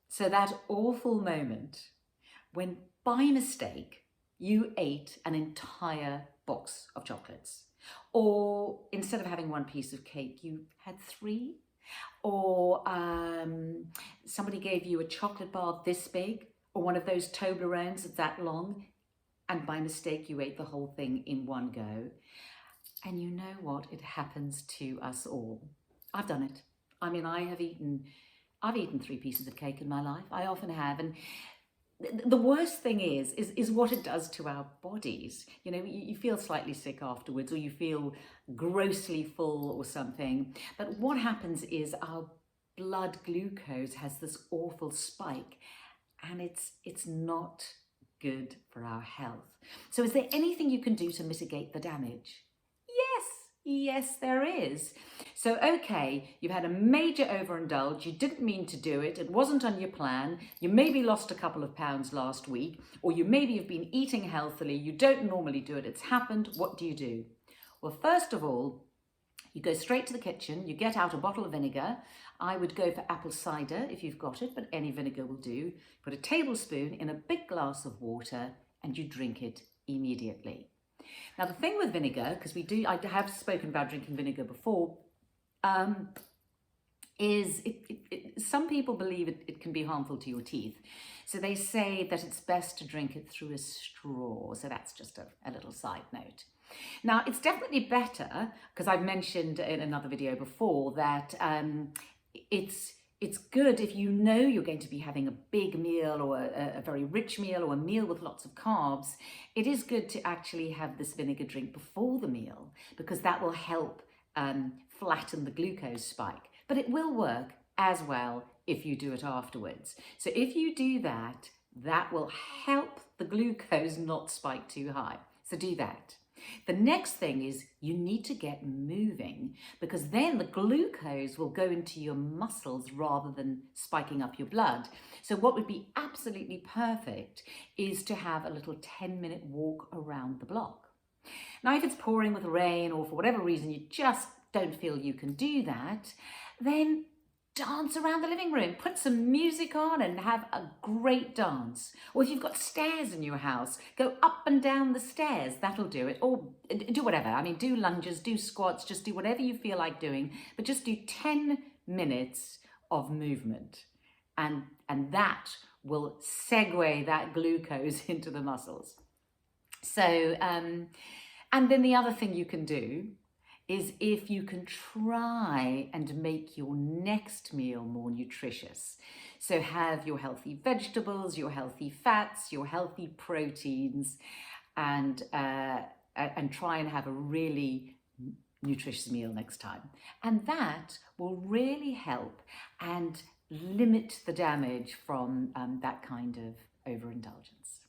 So that awful moment when by mistake you ate an entire box of chocolates, or instead of having one piece of cake, you had three, or somebody gave you a chocolate bar this big, or one of those Toblerones that's that long, and by mistake you ate the whole thing in one go. And you know what? It happens to us all. I've done it. I mean, I've eaten three pieces of cake in my life. I often have. And the worst thing is what it does to our bodies. You know, you feel slightly sick afterwards, or you feel grossly full or something. But what happens is our blood glucose has this awful spike, and it's not good for our health. So is there anything you can do to mitigate the damage? Yes, there is. So, okay, you've had a major overindulge, you didn't mean to do it, it wasn't on your plan, you maybe lost a couple of pounds last week, or you maybe have been eating healthily, you don't normally do it, it's happened, what do you do? Well, first of all, you go straight to the kitchen, you get out a bottle of vinegar. I would go for apple cider if you've got it, but any vinegar will do. Put a tablespoon in a big glass of water and you drink it immediately. Now, the thing with vinegar, because I have spoken about drinking vinegar before, is some people believe it can be harmful to your teeth. So they say that it's best to drink it through a straw. So that's just a little side note. Now, it's definitely better, because I've mentioned in another video before that it's good if you know you're going to be having a big meal, or a very rich meal, or a meal with lots of carbs. It is good to actually have this vinegar drink before the meal, because that will help flatten the glucose spike. But it will work as well if you do it afterwards. So if you do that, that will help the glucose not spike too high. So do that. The next thing is you need to get moving, because then the glucose will go into your muscles rather than spiking up your blood. So what would be absolutely perfect is to have a little 10-minute walk around the block. Now, if it's pouring with rain, or for whatever reason you just don't feel you can do that, then dance around the living room, put some music on and have a great dance. Or if you've got stairs in your house, go up and down the stairs, that'll do it. Or do whatever, I mean, do lunges, do squats, just do whatever you feel like doing, but just do 10 minutes of movement. And that will segue that glucose into the muscles. So, and then the other thing you can do is if you can try and make your next meal more nutritious. So have your healthy vegetables, your healthy fats, your healthy proteins, and try and have a really nutritious meal next time. And that will really help and limit the damage from that kind of overindulgence.